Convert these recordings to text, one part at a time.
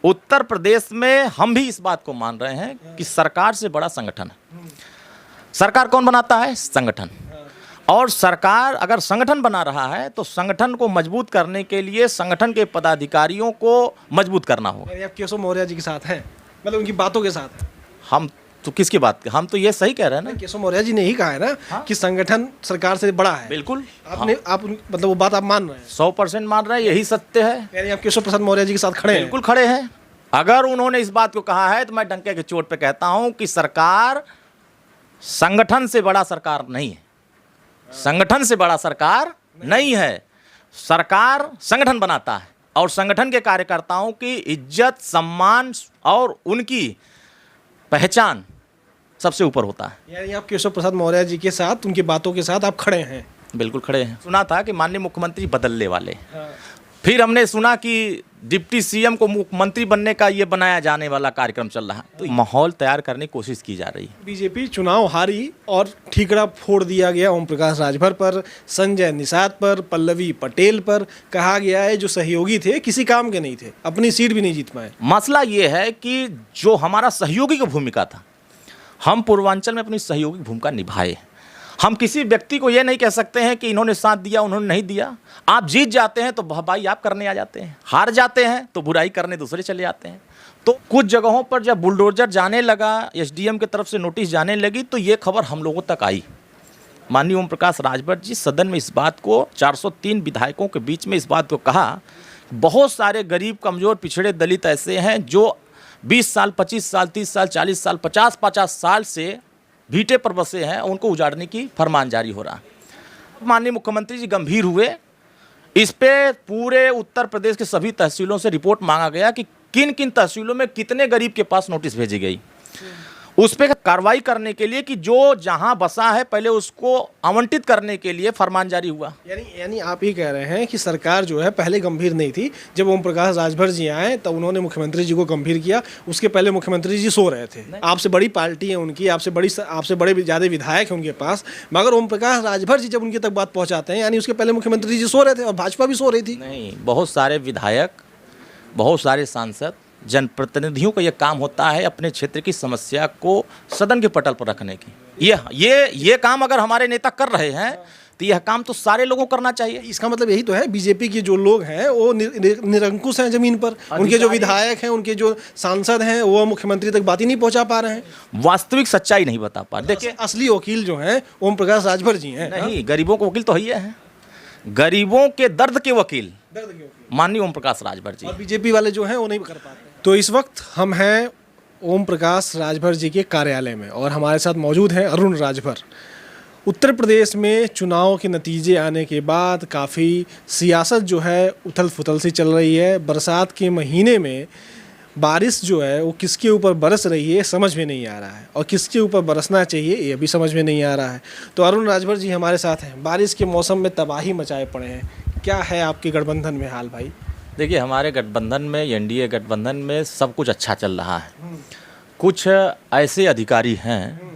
उत्तर प्रदेश में हम भी इस बात को मान रहे हैं कि सरकार से बड़ा संगठन है। सरकार कौन बनाता है? संगठन। और सरकार अगर संगठन बना रहा है तो संगठन को मजबूत करने के लिए संगठन के पदाधिकारियों को मजबूत करना होगा। यानी आप केशव मौर्य जी के साथ हैं, मतलब उनकी बातों के साथ? हम तो किसकी बात, हम तो ये सही कह रहे हैं ना। केशव मौर्य जी ने ही कहा है ना कि संगठन सरकार से बड़ा है। बिल्कुल। आपने आप मतलब वो बात आप मान रहे हैं? 100% मान रहे हैं, यही सत्य है। यानी आप केशव प्रसाद मौर्य जी के साथ खड़े हैं? बिल्कुल खड़े हैं। अगर उन्होंने इस बात को कहा है तो मैं डंके की चोट पे कहता हूं कि सरकार संगठन से बड़ा सरकार नहीं है। संगठन से बड़ा सरकार नहीं है। सरकार संगठन बनाता है और संगठन के कार्यकर्ताओं की इज्जत, सम्मान और उनकी पहचान सबसे ऊपर होता है। यानी आप केशव प्रसाद मौर्य जी के साथ, उनकी बातों के साथ आप खड़े हैं? बिल्कुल खड़े हैं। सुना था कि माननीय मुख्यमंत्री बदलने वाले, फिर हमने सुना कि डिप्टी सीएम को मुख्यमंत्री बनने का ये बनाया जाने वाला कार्यक्रम चल रहा है। तो माहौल तैयार करने की कोशिश की जा रही है। बीजेपी चुनाव हारी और ठीकरा फोड़ दिया गया ओम प्रकाश राजभर पर, संजय निषाद पर, पल्लवी पटेल पर। कहा गया है जो सहयोगी थे किसी काम के नहीं थे, अपनी सीट भी नहीं जीत पाए। मसला ये है कि जो हमारा सहयोगी की भूमिका था, हम पूर्वांचल में अपनी सहयोगी भूमिका निभाए। हम किसी व्यक्ति को ये नहीं कह सकते हैं कि इन्होंने साथ दिया, उन्होंने नहीं दिया। आप जीत जाते हैं तो भलाई आप करने आ जाते हैं, हार जाते हैं तो बुराई करने दूसरे चले जाते हैं। तो कुछ जगहों पर जब बुलडोजर जाने लगा, एसडीएम की तरफ से नोटिस जाने लगी, तो ये खबर हम लोगों तक आई। माननीय ओम प्रकाश राजभर जी सदन में इस बात को 403 विधायकों के बीच में इस बात को कहा, बहुत सारे गरीब, कमज़ोर, पिछड़े दलित ऐसे हैं जो 20 साल, 25 साल, 30 साल, 40 साल, 50-50 साल से भीटे पर बसे हैं, उनको उजाड़ने की फरमान जारी हो रहा है। माननीय मुख्यमंत्री जी गंभीर हुए। इस पे पूरे उत्तर प्रदेश के सभी तहसीलों से रिपोर्ट मांगा गया कि किन किन तहसीलों में कितने गरीब के पास नोटिस भेजी गई। उस पर कार्रवाई करने के लिए कि जो जहां बसा है पहले उसको आवंटित करने के लिए फरमान जारी हुआ। यानी आप ये कह रहे हैं कि सरकार जो है पहले गंभीर नहीं थी। जब ओम प्रकाश राजभर जी आए तो उन्होंने मुख्यमंत्री जी को गंभीर किया, उसके पहले मुख्यमंत्री जी सो रहे थे। आपसे बड़ी पार्टी है उनकी, आपसे बड़े ज़्यादा विधायक हैं उनके पास, मगर ओम प्रकाश राजभर जी जब उनके तक बात पहुँचाते हैं, यानी उसके पहले मुख्यमंत्री जी सो रहे थे और भाजपा भी सो रही थी। नहीं, बहुत सारे विधायक, बहुत सारे सांसद, जनप्रतिनिधियों का यह काम होता है अपने क्षेत्र की समस्या को सदन के पटल पर रखने की। ये काम अगर हमारे नेता कर रहे हैं तो यह काम तो सारे लोगों को करना चाहिए। इसका मतलब यही तो है बीजेपी के जो लोग हैं वो निरंकुश हैं जमीन पर। उनके जो विधायक हैं, उनके जो सांसद हैं, वो मुख्यमंत्री तक बात ही नहीं पहुंचा पा रहे हैं, वास्तविक सच्चाई नहीं बता पा रहे। देखिए, असली वकील जो हैं ओम प्रकाश राजभर जी हैं। नहीं, गरीबों के वकील तो ही है, गरीबों के दर्द के वकील माननीय ओम प्रकाश राजभर जी। और बीजेपी वाले जो हैं वो नहीं कर पाते। तो इस वक्त हम हैं ओम प्रकाश राजभर जी के कार्यालय में और हमारे साथ मौजूद हैं अरुण राजभर। उत्तर प्रदेश में चुनाव के नतीजे आने के बाद काफ़ी सियासत जो है उथल फुथल सी चल रही है। बरसात के महीने में बारिश जो है वो किसके ऊपर बरस रही है समझ में नहीं आ रहा है, और किसके ऊपर बरसना चाहिए ये भी समझ में नहीं आ रहा है। तो अरुण राजभर जी हमारे साथ हैं। बारिश के मौसम में तबाही मचाए पड़े हैं, क्या है आपके गठबंधन में हाल भाई? देखिए, हमारे गठबंधन में, एनडीए गठबंधन में सब कुछ अच्छा चल रहा है। कुछ ऐसे अधिकारी हैं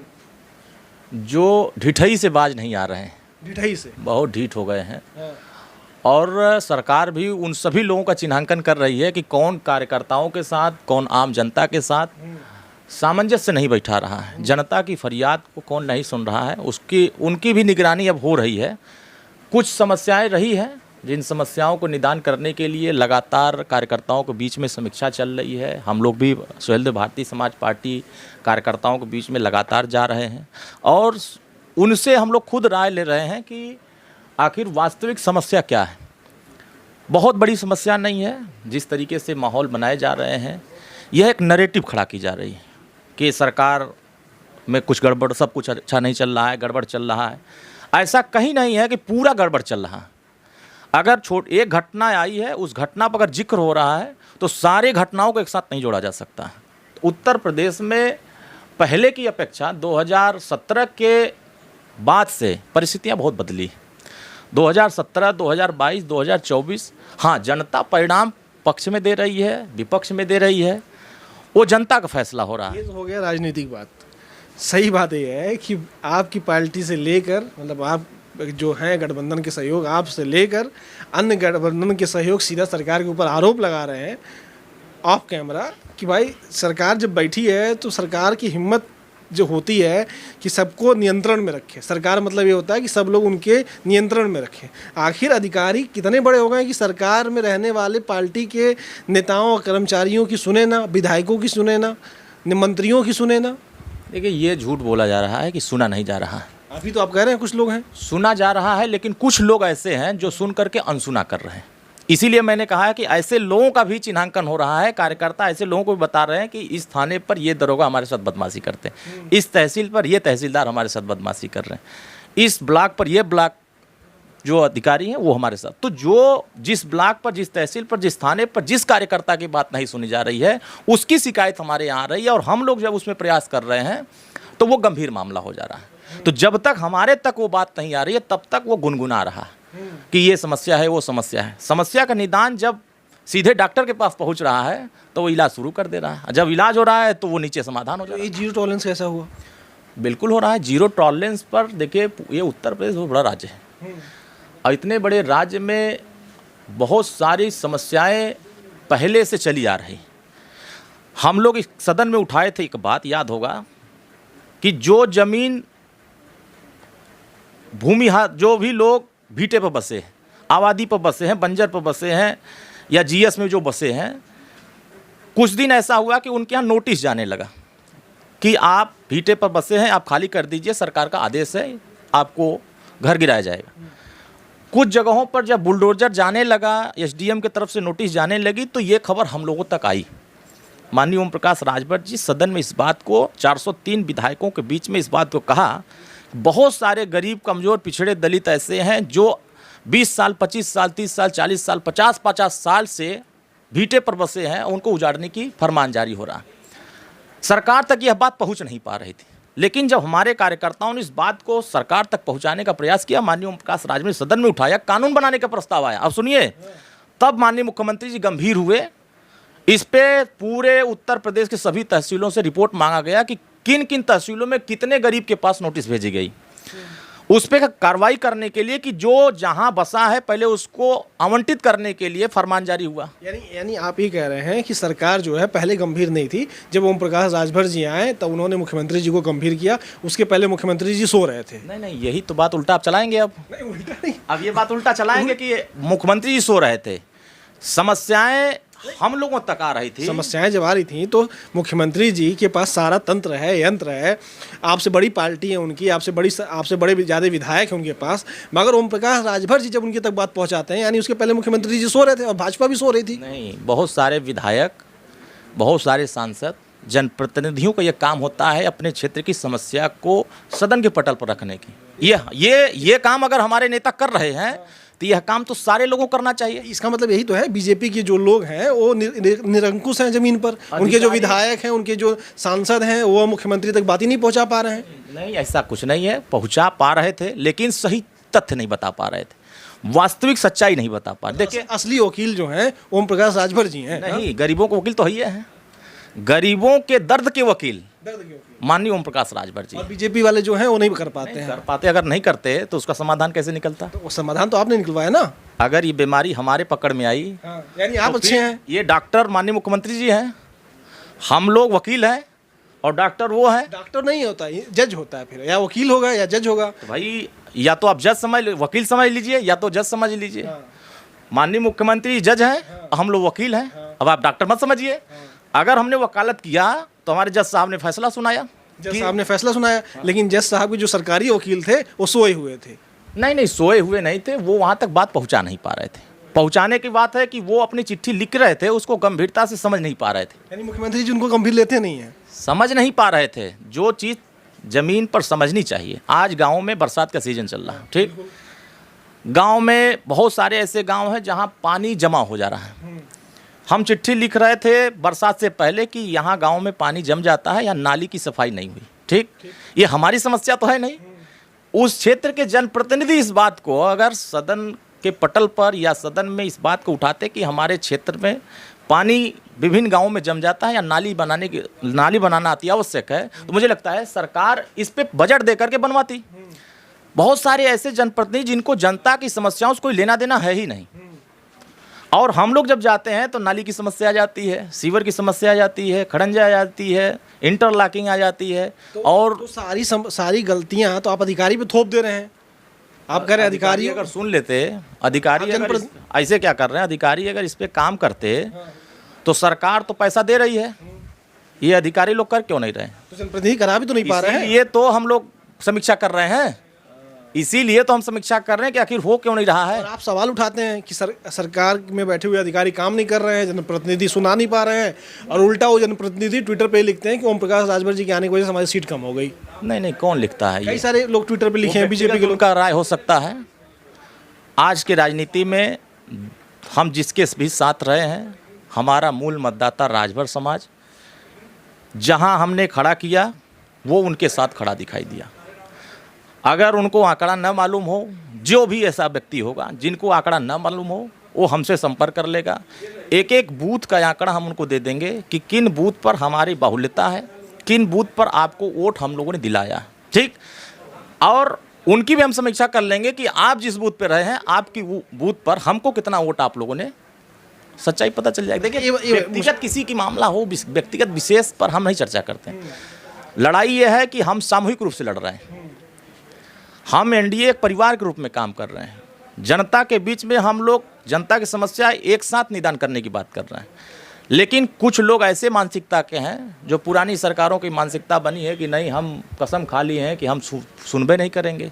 जो ढिठई से बाज नहीं आ रहे हैं, ढिठई से बहुत ढीठ हो गए हैं। और सरकार भी उन सभी लोगों का चिन्हांकन कर रही है कि कौन कार्यकर्ताओं के साथ, कौन आम जनता के साथ सामंजस्य नहीं बैठा रहा है, जनता की फरियाद को कौन नहीं सुन रहा है, उनकी भी निगरानी अब हो रही है। कुछ समस्याएं रही हैं जिन समस्याओं को निदान करने के लिए लगातार कार्यकर्ताओं के बीच में समीक्षा चल रही है। हम लोग भी सुहेलदेव भारतीय समाज पार्टी कार्यकर्ताओं के बीच में लगातार जा रहे हैं और उनसे हम लोग खुद राय ले रहे हैं कि आखिर वास्तविक समस्या क्या है। बहुत बड़ी समस्या नहीं है। जिस तरीके से माहौल बनाए जा रहे हैं, यह एक नैरेटिव खड़ा की जा रही है कि सरकार में कुछ गड़बड़, सब कुछ अच्छा नहीं चल रहा है, गड़बड़ चल रहा है। ऐसा कहीं नहीं है कि पूरा गड़बड़ चल रहा है। अगर एक घटना आई है, उस घटना पर अगर जिक्र हो रहा है तो सारे घटनाओं को एक साथ नहीं जोड़ा जा सकता। उत्तर प्रदेश में पहले की अपेक्षा 2017 के बाद से परिस्थितियां बहुत बदली। 2017, 2022, 2024, हाँ, जनता परिणाम पक्ष में दे रही है, विपक्ष में दे रही है, वो जनता का फैसला हो रहा है। ये तो हो गया राजनीतिक बात। सही बात यह है कि आपकी पार्टी से लेकर, मतलब आप जो हैं गठबंधन के सहयोग, आप से लेकर अन्य गठबंधन के सहयोग सीधा सरकार के ऊपर आरोप लगा रहे हैं ऑफ कैमरा कि भाई सरकार जब बैठी है तो सरकार की हिम्मत जो होती है कि सबको नियंत्रण में रखे। सरकार मतलब ये होता है कि सब लोग उनके नियंत्रण में रखें। आखिर अधिकारी कितने बड़े हो गए कि सरकार में रहने वाले पार्टी के नेताओं और कर्मचारियों की सुने ना, विधायकों की सुने ना, मंत्रियों की सुने ना। देखिए, ये झूठ बोला जा रहा है कि सुना नहीं जा रहा है। अभी तो आप कह रहे हैं कुछ लोग हैं, सुना जा रहा है, लेकिन कुछ लोग ऐसे हैं जो सुन करके अनसुना कर रहे हैं। इसीलिए मैंने कहा है कि ऐसे लोगों का भी चिन्हांकन हो रहा है। कार्यकर्ता ऐसे लोगों को भी बता रहे हैं कि इस थाने पर ये दरोगा हमारे साथ बदमाशी करते हैं, इस तहसील पर ये तहसीलदार हमारे साथ बदमाशी कर रहे हैं, इस ब्लॉक पर ये ब्लॉक जो अधिकारी हैं वो हमारे साथ। तो जो जिस ब्लॉक पर, जिस तहसील पर, जिस थाने पर जिस कार्यकर्ता की बात नहीं सुनी जा रही है, उसकी शिकायत हमारे यहाँ आ रही है, और हम लोग जब उसमें प्रयास कर रहे हैं तो वो गंभीर मामला हो जा रहा है। तो जब तक हमारे तक वो बात नहीं आ रही है, तब तक वो गुनगुना रहा है कि ये समस्या है, वो समस्या है। समस्या का निदान जब सीधे डॉक्टर के पास पहुंच रहा है तो वो इलाज शुरू कर दे रहा है। जब इलाज हो रहा है तो वो नीचे समाधान हो जाता है। ये जीरो टॉलरेंस कैसा हुआ? बिल्कुल हो रहा है जीरो टॉलरेंस पर। देखिए, ये उत्तर प्रदेश बहुत बड़ा राज्य है, और इतने बड़े राज्य में बहुत सारी समस्याएं पहले से चली आ रही। हम लोग इस सदन में उठाए थे, एक बात याद होगा कि जो जमीन भूमिहार, जो भी लोग भीटे पर बसे हैं, आबादी पर बसे हैं, बंजर पर बसे हैं, या जीएस में जो बसे हैं, कुछ दिन ऐसा हुआ कि उनके यहाँ नोटिस जाने लगा कि आप भीटे पर बसे हैं, आप खाली कर दीजिए, सरकार का आदेश है, आपको घर गिराया जाएगा। कुछ जगहों पर जब बुलडोजर जाने लगा, एसडीएम की तरफ से नोटिस जाने लगी, तो ये खबर हम लोगों तक आई। माननीय ओम प्रकाश राजभर जी सदन में इस बात को, 403 विधायकों के बीच में इस बात को कहा। बहुत सारे गरीब, कमज़ोर, पिछड़े, दलित ऐसे हैं जो 20 साल, 25 साल, 30 साल, 40 साल, 50 साल से भीटे पर बसे हैं, उनको उजाड़ने की फरमान जारी हो रहा है। सरकार तक यह बात पहुंच नहीं पा रही थी, लेकिन जब हमारे कार्यकर्ताओं ने इस बात को सरकार तक पहुंचाने का प्रयास किया, माननीय ओम प्रकाश राजभर ने सदन में उठाया, कानून बनाने का प्रस्ताव आया। अब सुनिए, तब माननीय मुख्यमंत्री जी गंभीर हुए। इस पे पूरे उत्तर प्रदेश के सभी तहसीलों से रिपोर्ट मांगा गया कि किन किन तहसीलों में कितने गरीब के पास नोटिस भेजी गई, उस पर कार्रवाई करने के लिए कि जो जहां बसा है पहले उसको आवंटित करने के लिए फरमान जारी हुआ। यानी आप ये कह रहे हैं कि सरकार जो है पहले गंभीर नहीं थी, जब ओम प्रकाश राजभर जी आए तब उन्होंने मुख्यमंत्री जी को गंभीर किया, उसके पहले मुख्यमंत्री जी सो रहे थे। नहीं, यही तो बात उल्टा आप चलाएंगे। अब नहीं, उल्टा नहीं, अब ये बात उल्टा चलाएंगे कि मुख्यमंत्री जी सो रहे थे, समस्याएं हम लोगों तक आ रही थी। समस्याएं जब आ रही थी तो मुख्यमंत्री जी के पास सारा तंत्र है, यंत्र है, आपसे बड़ी पार्टी है उनकी, आपसे बड़े ज़्यादा विधायक हैं उनके पास, मगर ओम प्रकाश राजभर जी जब उनके तक बात पहुंचाते हैं, यानी उसके पहले मुख्यमंत्री जी सो रहे थे और भाजपा भी सो रही थी। नहीं, बहुत सारे विधायक, बहुत सारे सांसद, जनप्रतिनिधियों का यह काम होता है अपने क्षेत्र की समस्या को सदन के पटल पर रखने की। ये काम अगर हमारे नेता कर रहे हैं तो यह काम तो सारे लोगों को करना चाहिए। इसका मतलब यही तो है, बीजेपी के जो लोग हैं वो निरंकुश हैं जमीन पर, उनके जो विधायक हैं, उनके जो सांसद हैं, वो मुख्यमंत्री तक बात ही नहीं पहुंचा पा रहे हैं। नहीं, ऐसा कुछ नहीं है, पहुंचा पा रहे थे, लेकिन सही तथ्य नहीं बता पा रहे थे, वास्तविक सच्चाई नहीं बता पा रहे। देखिए, असली वकील जो हैं ओम प्रकाश राजभर जी हैं। नहीं, गरीबों के वकील तो ही है, गरीबों के दर्द के वकील माननीय ओम प्रकाश राजभर जी। और बीजेपी वाले जो हैं वो नहीं कर पाते हैं। कर पाते, अगर नहीं करते तो उसका समाधान कैसे निकलता? तो समाधान तो आपने निकलवाया ना। अगर ये बीमारी हमारे पकड़ में आई, यानी आप अच्छे हैं। ये डॉक्टर माननीय मुख्यमंत्री जी हैं, हम लोग वकील हैं, और डॉक्टर वो है। डॉक्टर नहीं होता, ये जज होता है, फिर या वकील होगा या जज होगा। तो भाई, या तो आप जज समझ, वकील समझ लीजिए, या तो जज समझ लीजिए। माननीय मुख्यमंत्री जज हैं, हम लोग वकील हैं, अब आप डॉक्टर मत समझिए। अगर हमने वकालत किया तो हमारे जज साहब ने फैसला सुनाया, जज साहब ने फैसला सुनाया, लेकिन जज साहब के जो सरकारी वकील थे वो सोए हुए थे। नहीं, सोए हुए नहीं थे, वो वहाँ तक बात पहुँचा नहीं पा रहे थे। पहुँचाने की बात है कि वो अपनी चिट्ठी लिख रहे थे, उसको गंभीरता से समझ नहीं पा रहे थे। यानी मुख्यमंत्री जी उनको गंभीर लेते नहीं हैं, समझ नहीं पा रहे थे जो चीज़ ज़मीन पर समझनी चाहिए। आज गाँव में बरसात का सीजन चल रहा है, ठीक, गाँव में बहुत सारे ऐसे गाँव हैं जहाँ पानी जमा हो जा रहा है। हम चिट्ठी लिख रहे थे बरसात से पहले कि यहाँ गांव में पानी जम जाता है या नाली की सफाई नहीं हुई, ठीक, ये हमारी समस्या तो है नहीं। उस क्षेत्र के जनप्रतिनिधि इस बात को अगर सदन के पटल पर या सदन में इस बात को उठाते कि हमारे क्षेत्र में पानी विभिन्न गांवों में जम जाता है या नाली बनाना अति आवश्यक है, तो मुझे लगता है सरकार इस पर बजट दे करके बनवाती। बहुत सारे ऐसे जनप्रतिनिधि जिनको जनता की समस्याओं से कोई लेना देना है ही नहीं, और हम लोग जब जाते हैं तो नाली की समस्या आ जाती है, सीवर की समस्या आ जाती है, खड़ंजा आ जाती है, इंटरलॉकिंग आ जाती है। और तो सारी गलतियां तो आप अधिकारी पे थोप दे रहे हैं। आप कह रहे हैं अधिकारी अगर सुन लेते, अधिकारी अगर ऐसे क्या कर रहे हैं, अधिकारी अगर इस पे काम करते तो सरकार तो पैसा दे रही है, ये अधिकारी लोग कर क्यों नहीं रहे? तो जनप्रतिनिधि करा भी तो नहीं पा रहे हैं। ये तो हम लोग समीक्षा कर रहे हैं, इसीलिए तो हम समीक्षा कर रहे हैं कि आखिर हो क्यों नहीं रहा है। और आप सवाल उठाते हैं कि सरकार में बैठे हुए अधिकारी काम नहीं कर रहे हैं, जनप्रतिनिधि सुना नहीं पा रहे हैं, और उल्टा वो जनप्रतिनिधि ट्विटर पे लिखते हैं कि ओम प्रकाश राजभर जी के आने की वजह से हमारी सीट कम हो गई। नहीं, कौन लिखता है? कई सारे लोग ट्विटर पे लिखे हैं, बीजेपी के लोग। का राय हो सकता है। आज के राजनीति में हम जिसके भी साथ रहे हैं, हमारा मूल मतदाता राजभर समाज, जहां हमने खड़ा किया वो उनके साथ खड़ा दिखाई दिया। अगर उनको आंकड़ा न मालूम हो, जो भी ऐसा व्यक्ति होगा जिनको आंकड़ा न मालूम हो, वो हमसे संपर्क कर लेगा। एक एक बूथ का आंकड़ा हम उनको दे देंगे कि किन बूथ पर हमारी बाहुल्यता है, किन बूथ पर आपको वोट हम लोगों ने दिलाया, ठीक। और उनकी भी हम समीक्षा कर लेंगे कि आप जिस बूथ पर रहे हैं, आपकी बूथ पर हमको कितना वोट आप लोगों ने, सच्चाई पता चल जाएगी। देखिए, व्यक्तिगत किसी की मामला हो, व्यक्तिगत विशेष पर हम नहीं चर्चा करते हैं। लड़ाई यह है कि हम सामूहिक रूप से लड़ रहे हैं। हम एनडीए एक परिवार के रूप में काम कर रहे हैं। जनता के बीच में हम लोग जनता की समस्या एक साथ निदान करने की बात कर रहे हैं। लेकिन कुछ लोग ऐसे मानसिकता के हैं, जो पुरानी सरकारों की मानसिकता बनी है कि नहीं, हम कसम खा ली हैं कि हम सुनबे नहीं करेंगे,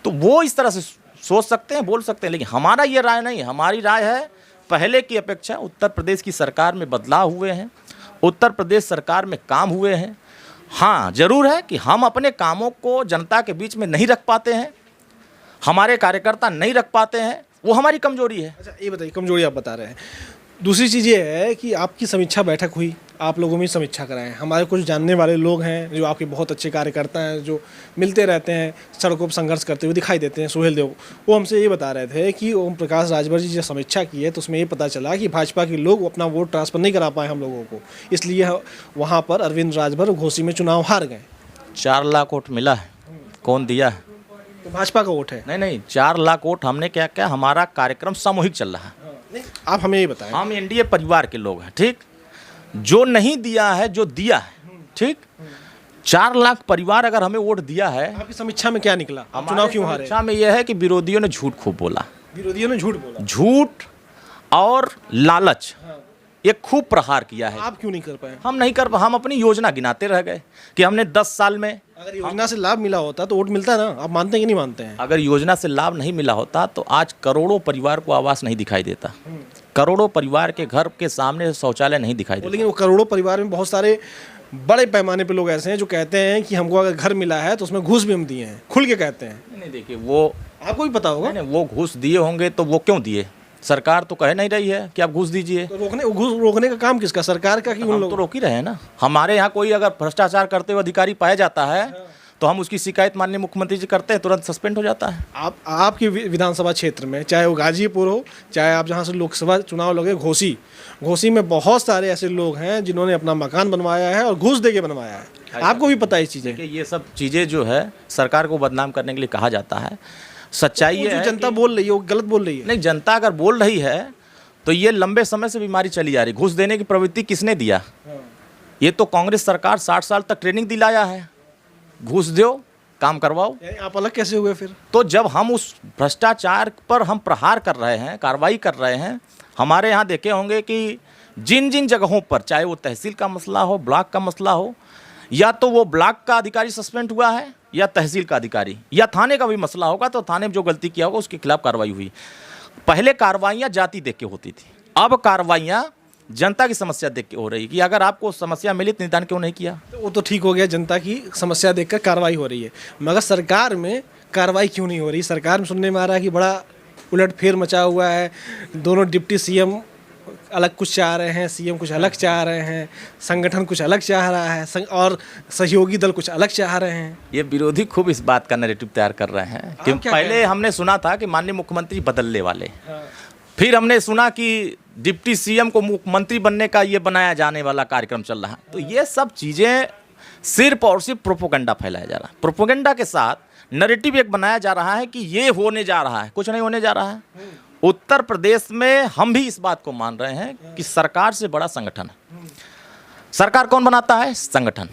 तो वो इस तरह से सोच सकते हैं, बोल सकते हैं। लेकिन हमारा ये राय नहीं है। हमारी राय है, पहले की अपेक्षा उत्तर प्रदेश की सरकार में बदलाव हुए हैं, उत्तर प्रदेश सरकार में काम हुए हैं। हाँ, ज़रूर है कि हम अपने कामों को जनता के बीच में नहीं रख पाते हैं, हमारे कार्यकर्ता नहीं रख पाते हैं, वो हमारी कमजोरी है। अच्छा, ये बताइए, कमजोरी आप बता रहे हैं। दूसरी चीज़ ये है कि आपकी समीक्षा बैठक हुई, आप लोगों में समीक्षा कराएं। हमारे कुछ जानने वाले लोग हैं जो आपके बहुत अच्छे कार्यकर्ता हैं, जो मिलते रहते हैं, सड़कों पर संघर्ष करते हुए दिखाई देते हैं, सुहेल देव, वो हमसे ये बता रहे थे कि ओम प्रकाश राजभर जी जब समीक्षा की है तो उसमें ये पता चला कि भाजपा के लोग अपना वोट ट्रांसफ़र नहीं करा पाए हम लोगों को, इसलिए वहाँ पर अरविंद राजभर घोसी में चुनाव हार गए। 4 लाख वोट मिला है, कौन दिया है? तो भाजपा का वोट है। नहीं, 4 लाख वोट हमने क्या क्या, हमारा कार्यक्रम सामूहिक चल रहा है। नहीं, आप हमें ये बताएं। हम एनडीए परिवार के लोग हैं, ठीक। जो नहीं दिया है, जो दिया है, ठीक। 4 लाख परिवार अगर हमें वोट दिया है। आपकी समीक्षा में क्या निकला? चुनाव क्यों हारे? समीक्षा में यह है कि विरोधियों ने झूठ खूब बोला। विरोधियों ने झूठ बोला, झूठ और लालच, ये खूब प्रहार किया है। आप क्यों नहीं कर पाए? हम नहीं कर पाए। हम अपनी योजना गिनाते रह गए कि हमने 10 साल में, अगर योजना से लाभ मिला होता तो वोट मिलता ना। आप मानते हैं कि नहीं मानते हैं? अगर योजना से लाभ नहीं मिला होता तो आज करोड़ों परिवार को आवास नहीं दिखाई देता, करोड़ों परिवार के घर के सामने शौचालय नहीं दिखाई देता। लेकिन वो करोड़ों परिवार में बहुत सारे बड़े पैमाने पे लोग ऐसे हैं जो कहते हैं कि हमको अगर घर मिला है तो उसमें घूस भी हम दिए हैं, खुल के कहते हैं। नहीं, देखिए, वो आपको भी पता होगा। नहीं, वो घूस दिए होंगे तो वो क्यों दिए? सरकार तो कह नहीं रही है कि आप घूस दीजिए। तो घूस रोकने का काम किसका, सरकार का कि उन हम लोग? तो रोक ही रहे हैं ना। हमारे यहाँ कोई अगर भ्रष्टाचार करते हुए अधिकारी पाया जाता है तो हम उसकी शिकायत माननीय मुख्यमंत्री जी करते हैं, तुरंत सस्पेंड हो जाता है। आपके विधानसभा क्षेत्र में, चाहे वो गाजीपुर हो, चाहे आप जहाँ से लोकसभा चुनाव लगे घोसी में बहुत सारे ऐसे लोग हैं जिन्होंने अपना मकान बनवाया है और घूस दे के बनवाया है। आपको भी पता है इस चीज़ें? ये सब चीज़ें जो है सरकार को बदनाम करने के लिए कहा जाता है। सच्चाई ये है, जनता बोल रही है वो गलत बोल रही है। नहीं, जनता अगर बोल रही है तो ये लंबे समय से बीमारी चली आ रही। घूस देने की प्रवृत्ति किसने दिया? ये तो कांग्रेस सरकार 60 साल तक ट्रेनिंग दिलाया है, घूस दो, काम करवाओ। आप अलग कैसे हुए फिर? तो जब हम उस भ्रष्टाचार पर हम प्रहार कर रहे हैं, कार्रवाई कर रहे हैं, हमारे यहाँ देखे होंगे कि जिन जिन जगहों पर, चाहे वो तहसील का मसला हो, ब्लॉक का मसला हो, या तो वो ब्लॉक का अधिकारी सस्पेंड हुआ है या तहसील का अधिकारी, या थाने का भी मसला होगा तो थाने में जो गलती किया होगा उसके खिलाफ कार्रवाई हुई। पहले कार्रवाइयाँ जाति देख के होती थी, अब कार्रवाइयाँ जनता की समस्या देख के हो रही कि अगर आपको समस्या मिली तो निदान क्यों नहीं किया? तो वो तो ठीक हो गया, जनता की समस्या देखकर कार्रवाई हो रही है, मगर सरकार में कार्रवाई क्यों नहीं हो रही? सरकार में सुनने में आ रहा है कि बड़ा उलटफेर मचा हुआ है, दोनों डिप्टी सीएम अलग कुछ चाह रहे हैं, सीएम कुछ अलग चाह रहे हैं, संगठन कुछ अलग चाह रहा है और सहयोगी दल कुछ अलग चाह रहे हैं। ये विरोधी खूब इस बात का नैरेटिव तैयार कर रहे हैं कि पहले हमने सुना था कि माननीय मुख्यमंत्री बदलने वाले, फिर हमने सुना कि डिप्टी सीएम को मुख्यमंत्री बनने का ये बनाया जाने वाला कार्यक्रम चल रहा है। तो ये सब चीज़ें सिर्फ और सिर्फ प्रोपोगंडा फैलाया जा रहा है। प्रोपोगंडा के साथ नैरेटिव एक बनाया जा रहा है कि ये होने जा रहा है, कुछ नहीं होने जा रहा है। उत्तर प्रदेश में हम भी इस बात को मान रहे हैं कि सरकार से बड़ा संगठन है। सरकार कौन बनाता है? संगठन।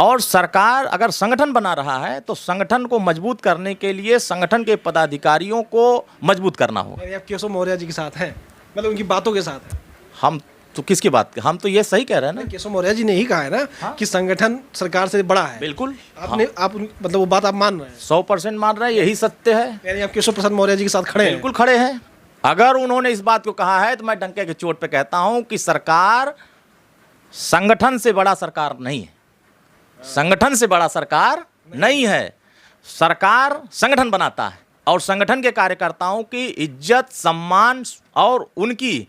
और सरकार अगर संगठन बना रहा है तो संगठन को मजबूत करने के लिए संगठन के पदाधिकारियों को मजबूत करना होगा। यानी आप केशव मौर्य जी के साथ हैं, मतलब उनकी बातों के साथ हैं। हम तो किसकी बात, हम तो ये सही कह रहे हैं ना। केशव मौर्य जी ने ही कहा है ना कि संगठन सरकार से बड़ा है। बिल्कुल। आपने आप मतलब वो बात आप मान रहे हैं? 100% मान रहे हैं, यही सत्य है। यानी आप केशव प्रसाद मौर्य जी के साथ खड़े हैं? बिल्कुल खड़े हैं। अगर उन्होंने इस बात को कहा है तो मैं डंके की चोट पे कहता हूं कि सरकार संगठन से बड़ा सरकार नहीं है। संगठन से बड़ा सरकार नहीं है। सरकार संगठन बनाता है और संगठन के कार्यकर्ताओं की इज्जत, सम्मान और उनकी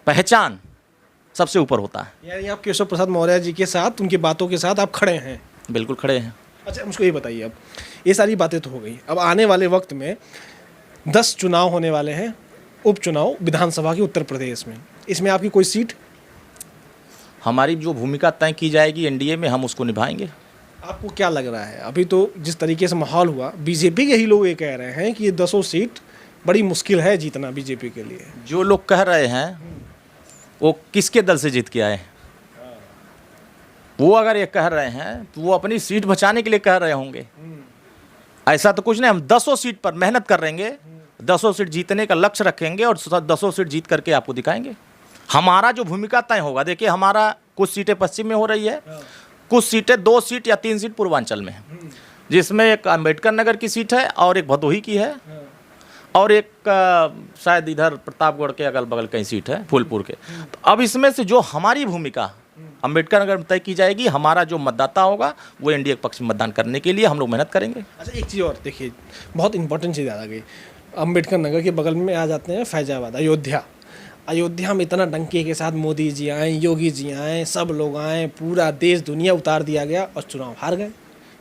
पहचान सबसे ऊपर होता है। यानी आप केशव प्रसाद मौर्य जी के साथ, उनकी बातों के साथ आप खड़े हैं? बिल्कुल खड़े हैं। अच्छा, मुझको ये बताइए, अब ये सारी बातें तो हो गई, अब आने वाले वक्त में 10 चुनाव होने वाले हैं, उपचुनाव विधानसभा के उत्तर प्रदेश में। इसमें आपकी कोई सीट? हमारी जो भूमिका तय की जाएगी एनडीए में, हम उसको निभाएंगे। आपको क्या लग रहा है अभी तो जिस तरीके से माहौल हुआ, बीजेपी के ही लोग ये कह रहे हैं कि ये 10 सीट बड़ी मुश्किल है जीतना बीजेपी के लिए। जो लोग कह रहे हैं वो किसके दल से जीत के आए? वो अगर ये कह रहे हैं तो वो अपनी सीट बचाने के लिए कह रहे होंगे। ऐसा तो कुछ नहीं। हम 10 सीट पर मेहनत करेंगे, 10 सीट जीतने का लक्ष्य रखेंगे और 10 सीट जीत करके आपको दिखाएंगे। हमारा जो भूमिका तय होगा, देखिए हमारा कुछ सीटें पश्चिम में हो रही है, कुछ सीटें 2 सीट या 3 सीट पूर्वांचल में है, जिसमें एक अम्बेडकर नगर की सीट है और एक भदोही की है और एक शायद इधर प्रतापगढ़ के अगल बगल कहीं सीट है, फूलपुर के। तो अब इसमें से जो हमारी भूमिका अम्बेडकर नगर में तय की जाएगी, हमारा जो मतदाता होगा वो एनडीए के पक्ष में मतदान करने के लिए हम लोग मेहनत करेंगे। अच्छा, एक चीज़ और देखिए, बहुत इंपॉर्टेंट चीज़ आ गई। अम्बेडकर नगर के बगल में आ जाते हैं फैजाबाद, अयोध्या। अयोध्या में इतना डंके के साथ मोदी जी आए, योगी जी आए, सब लोग आए, पूरा देश दुनिया उतार दिया गया और चुनाव हार गए।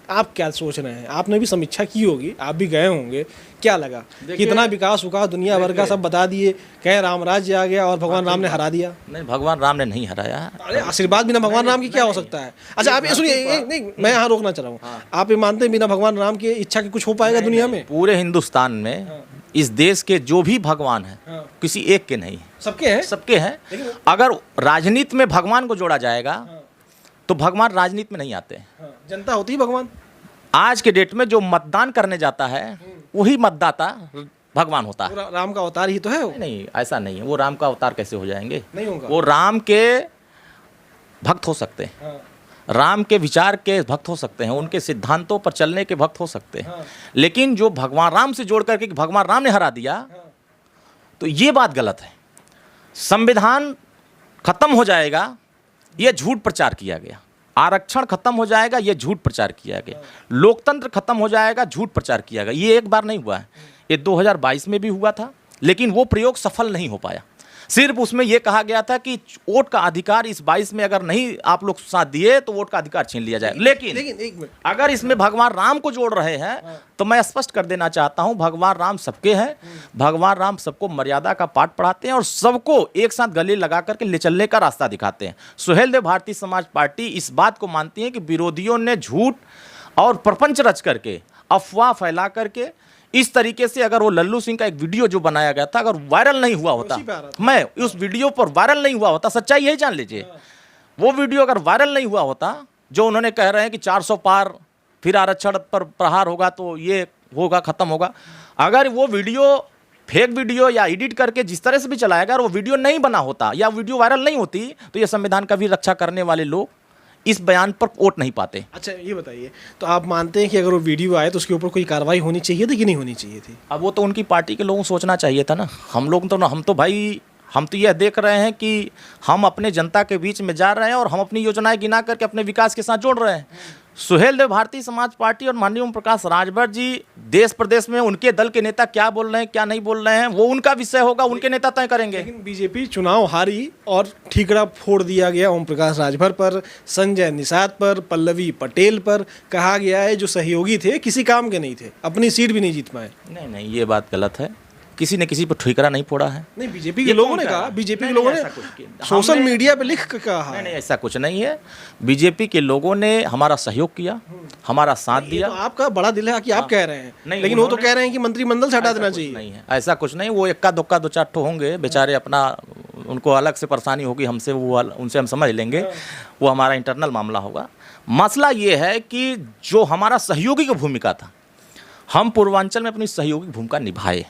आप क्या सोच रहे हैं? आपने भी समीक्षा की होगी, आप भी गए होंगे, क्या लगा? कितना विकास हुआ, दुनिया भर का सब बता दिए, कहें राम राज्य आ गया और भगवान राम ने हरा दिया। नहीं, भगवान राम ने नहीं हराया। अरे आशीर्वाद बिना भगवान राम की क्या हो सकता है? अच्छा, आप ये सुनिए, नहीं मैं यहाँ रोकना चाह रहा हूँ। आप ये मानते हैं बिना भगवान राम की इच्छा के कुछ हो पाएगा दुनिया में? पूरे हिंदुस्तान में इस देश के जो भी भगवान हैं किसी एक के नहीं, सबके हैं। सबके हैं। अगर राजनीति में भगवान को जोड़ा जाएगा तो भगवान राजनीति में नहीं आते हैं। जनता होती ही भगवान। आज के डेट में जो मतदान करने जाता है वही मतदाता भगवान होता है। राम का अवतार ही तो है वो। नहीं, ऐसा नहीं है। वो राम का अवतार कैसे हो जाएंगे? नहीं होगा। वो राम के भक्त हो सकते हैं, राम के विचार के भक्त हो सकते हैं, उनके सिद्धांतों पर चलने के भक्त हो सकते हैं। लेकिन जो भगवान राम से जोड़ करके भगवान राम ने हरा दिया, तो ये बात गलत है। संविधान खत्म हो जाएगा, ये झूठ प्रचार किया गया। आरक्षण खत्म हो जाएगा, ये झूठ प्रचार किया गया। लोकतंत्र खत्म हो जाएगा, झूठ प्रचार किया गया। ये एक बार नहीं हुआ है, ये 2022 में भी हुआ था, लेकिन वो प्रयोग सफल नहीं हो पाया। सिर्फ उसमें यह कहा गया था कि वोट का अधिकार इस 22 में अगर नहीं आप लोग साथ दिए तो वोट का अधिकार छीन लिया जाए। लेकिन एक मिनट, अगर इसमें भगवान राम को जोड़ रहे हैं तो मैं स्पष्ट कर देना चाहता हूं, भगवान राम सबके हैं। भगवान राम सबको मर्यादा का पाठ पढ़ाते हैं और सबको एक साथ गले लगा करके ले चलने का रास्ता दिखाते हैं। सुहेलदेव भारतीय समाज पार्टी इस बात को मानती है कि विरोधियों ने झूठ और प्रपंच रच करके, अफवाह फैला करके, इस तरीके से अगर वो लल्लू सिंह का एक वीडियो जो बनाया गया था अगर वायरल नहीं हुआ होता, मैं उस वीडियो पर वायरल नहीं हुआ होता, सच्चाई यही जान लीजिए, वो वीडियो अगर वायरल नहीं हुआ होता, जो उन्होंने कह रहे हैं कि 400 पार फिर आरक्षण पर प्रहार होगा तो ये होगा, खत्म होगा, अगर वो वीडियो फेक वीडियो या एडिट करके जिस तरह से भी चलाएगा, अगर वो वीडियो नहीं बना होता या वीडियो वायरल नहीं होती तो ये संविधान का भी रक्षा करने वाले लोग इस बयान पर वोट नहीं पाते। अच्छा, ये बताइए, तो आप मानते हैं कि अगर वो वीडियो आए तो उसके ऊपर कोई कार्रवाई होनी चाहिए थी कि नहीं होनी चाहिए थी? अब वो तो उनकी पार्टी के लोगों को सोचना चाहिए था ना। हम लोग तो हम तो भाई, हम तो यह देख रहे हैं कि हम अपने जनता के बीच में जा रहे हैं और हम अपनी योजनाएं गिना करके अपने विकास के साथ जोड़ रहे हैं। सुहेलदेव भारतीय समाज पार्टी और माननीय ओम प्रकाश राजभर जी देश प्रदेश में उनके दल के नेता क्या बोल रहे हैं, क्या नहीं बोल रहे हैं, वो उनका विषय होगा, उनके नेता तय करेंगे। लेकिन बीजेपी चुनाव हारी और ठीकरा फोड़ दिया गया ओम प्रकाश राजभर पर, संजय निषाद पर, पल्लवी पटेल पर। कहा गया है जो सहयोगी थे किसी काम के नहीं थे, अपनी सीट भी नहीं जीत पाए। नहीं, ये बात गलत है। किसी ने किसी पर ठिकरा नहीं फोड़ा है। नहीं, बीजेपी के लोगों ने कहा, बीजेपी के लोगों ने सोशल मीडिया पे लिख कर कहा। नहीं, ऐसा कुछ नहीं है। बीजेपी के लोगों ने हमारा सहयोग किया, हमारा साथ दिया। तो आपका बड़ा दिल है कि आप कह रहे हैं, लेकिन वो तो कह रहे हैं कि मंत्रिमंडल से हटा देना चाहिए। नहीं है, ऐसा कुछ नहीं। वो इक्का दुक्का दो चार ठो होंगे बेचारे, अपना उनको अलग से परेशानी होगी हमसे, वो उनसे हम समझ लेंगे, वो हमारा इंटरनल मामला होगा। मसला ये है कि जो हमारा सहयोगी की भूमिका था, हम पूर्वांचल में अपनी सहयोगी भूमिका निभाए।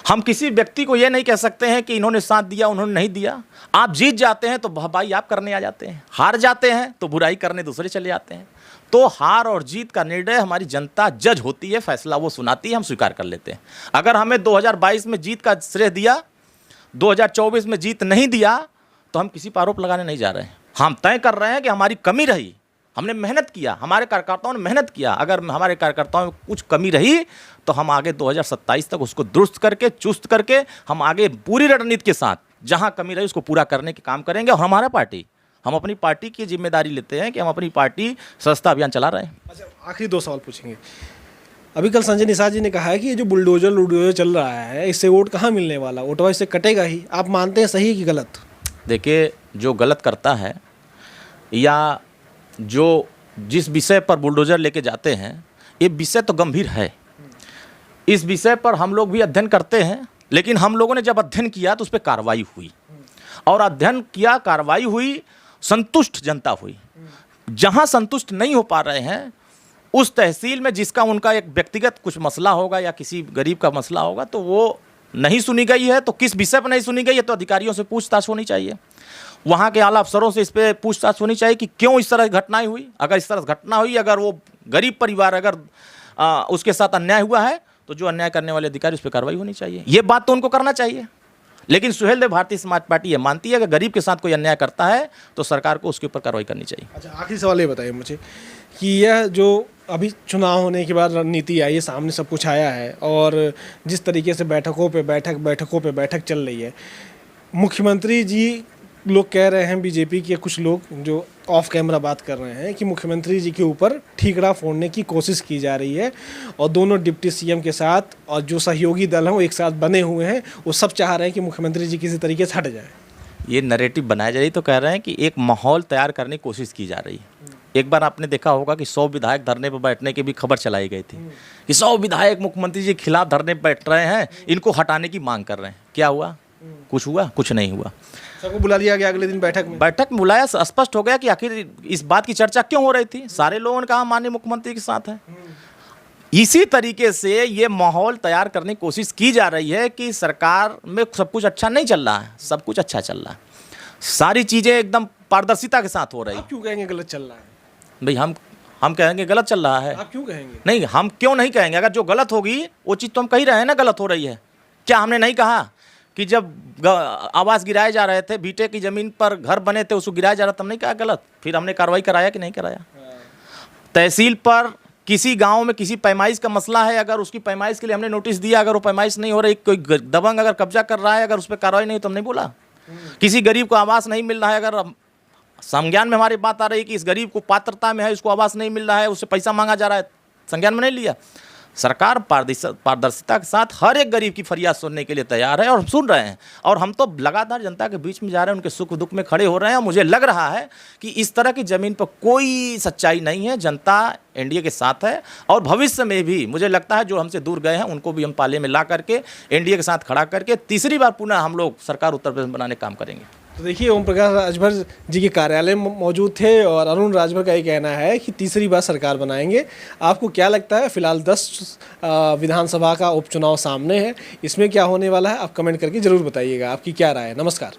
हम किसी व्यक्ति को ये नहीं कह सकते हैं कि इन्होंने साथ दिया, उन्होंने नहीं दिया। आप जीत जाते हैं तो भलाई आप करने आ जाते हैं, हार जाते हैं तो बुराई करने दूसरे चले जाते हैं। तो हार और जीत का निर्णय हमारी जनता जज होती है, फैसला वो सुनाती है, हम स्वीकार कर लेते हैं। अगर हमें 2022 में जीत का श्रेय दिया, 2024 में जीत नहीं दिया, तो हम किसी पर आरोप लगाने नहीं जा रहे हैं। हम तय कर रहे हैं कि हमारी कमी रही, हमने मेहनत किया, हमारे कार्यकर्ताओं ने मेहनत किया। अगर हमारे कार्यकर्ताओं में कुछ कमी रही तो हम आगे 2027 तक उसको दुरुस्त करके, चुस्त करके, हम आगे पूरी रणनीति के साथ जहां कमी रही उसको पूरा करने के काम करेंगे। और हमारा पार्टी, हम अपनी पार्टी की जिम्मेदारी लेते हैं कि हम अपनी पार्टी सस्ता अभियान चला रहे हैं। अच्छा, आखिरी 2 सवाल पूछेंगे। अभी कल संजय निषाद जी ने कहा है कि ये जो बुलडोजर चल रहा है, इससे वोट कहाँ मिलने वाला, वोटवा इससे कटेगा ही। आप मानते हैं सही कि गलत? देखिए, जो गलत करता है या जो जिस विषय पर बुलडोजर लेके जाते हैं, ये विषय तो गंभीर है। इस विषय पर हम लोग भी अध्ययन करते हैं, लेकिन हम लोगों ने जब अध्ययन किया तो उस पर कार्रवाई हुई, और अध्ययन किया, कार्रवाई हुई, संतुष्ट जनता हुई। जहां संतुष्ट नहीं हो पा रहे हैं उस तहसील में, जिसका उनका एक व्यक्तिगत कुछ मसला होगा या किसी गरीब का मसला होगा, तो वो नहीं सुनी गई है। तो किस विषय पर नहीं सुनी गई है, तो अधिकारियों से पूछताछ होनी चाहिए, वहाँ के आला अफसरों से इस पर पूछताछ होनी चाहिए कि क्यों इस तरह घटनाएं हुई। अगर इस तरह घटना हुई, अगर वो गरीब परिवार, अगर उसके साथ अन्याय हुआ है, तो जो अन्याय करने वाले अधिकारी, उस पर कार्रवाई होनी चाहिए। ये बात तो उनको करना चाहिए। लेकिन सुहेल देव भारतीय समाज पार्टी ये मानती है कि गरीब के साथ कोई अन्याय करता है तो सरकार को उसके ऊपर कार्रवाई करनी चाहिए। अच्छा, आखिरी सवाल ये बताइए मुझे कि यह जो अभी चुनाव होने के बाद रणनीति आई है, सामने सब कुछ आया है, और जिस तरीके से बैठकों पे बैठक चल रही है, मुख्यमंत्री जी, लोग कह रहे हैं, बीजेपी के कुछ लोग जो ऑफ कैमरा बात कर रहे हैं कि मुख्यमंत्री जी के ऊपर ठीकरा फोड़ने की कोशिश की जा रही है, और दोनों डिप्टी सीएम के साथ और जो सहयोगी दल हैं वो एक साथ बने हुए हैं, वो सब चाह रहे हैं कि मुख्यमंत्री जी किसी तरीके से हट जाए। ये नैरेटिव बनाया जा रही, तो कह रहे हैं कि एक माहौल तैयार करने की कोशिश की जा रही है। एक बार आपने देखा होगा कि 100 विधायक धरने पर बैठने की भी खबर चलाई गई थी कि 100 विधायक मुख्यमंत्री जी के खिलाफ धरने पर बैठ रहे हैं, इनको हटाने की मांग कर रहे हैं। क्या हुआ? कुछ हुआ? कुछ नहीं हुआ। सबको बुला लिया गया अगले दिन बैठक में बुलाया, स्पष्ट हो गया कि आखिर इस बात की चर्चा क्यों हो रही थी। सारे लोगों ने कहा माननीय मुख्यमंत्री के साथ है। इसी तरीके से ये माहौल तैयार करने की कोशिश की जा रही है कि सरकार में सब कुछ अच्छा नहीं चल रहा है, सब कुछ अच्छा चल रहा है, सारी चीज़ें एकदम पारदर्शिता के साथ हो रही है। आप क्यों कहेंगे गलत चल रहा है? भाई हम कहेंगे गलत चल रहा है। आप क्यों कहेंगे? नहीं, हम क्यों नहीं कहेंगे? अगर जो गलत होगी वो चीज़ तो हम कह रहे हैं ना गलत हो रही है। क्या हमने नहीं कहा कि जब आवास गिराए जा रहे थे, बीटे की ज़मीन पर घर बने थे, उसको गिराया जा रहा था, हमने कहा गलत? फिर हमने कार्रवाई कराया कि नहीं कराया? तहसील पर किसी गांव में किसी पैमाइश का मसला है, अगर उसकी पैमाइश के लिए हमने नोटिस दिया, अगर वो पैमाइश नहीं हो रही, कोई दबंग अगर कब्जा कर रहा है, अगर उस पर कार्रवाई नहीं, तो हमने बोला। किसी गरीब को आवास नहीं मिल रहा है, अगर संज्ञान में हमारी बात आ रही कि इस गरीब को पात्रता में है, इसको आवास नहीं मिल रहा है, उससे पैसा मांगा जा रहा है, संज्ञान में नहीं लिया। सरकार पारदर्शिता के साथ हर एक गरीब की फरियाद सुनने के लिए तैयार है, और हम सुन रहे हैं, और हम तो लगातार जनता के बीच में जा रहे हैं, उनके सुख दुख में खड़े हो रहे हैं। और मुझे लग रहा है कि इस तरह की ज़मीन पर कोई सच्चाई नहीं है, जनता एनडीए के साथ है, और भविष्य में भी मुझे लगता है जो हमसे दूर गए हैं उनको भी हम पाले में ला करके एनडीए के साथ खड़ा करके तीसरी बार पुनः हम लोग सरकार उत्तर प्रदेश बनाने का काम करेंगे। तो देखिए, ओम प्रकाश राजभर जी के कार्यालय में मौजूद थे, और अरुण राजभर का ये कहना है कि तीसरी बार सरकार बनाएंगे। आपको क्या लगता है? फिलहाल 10 विधानसभा का उपचुनाव सामने है, इसमें क्या होने वाला है, आप कमेंट करके ज़रूर बताइएगा। आपकी क्या राय है? नमस्कार।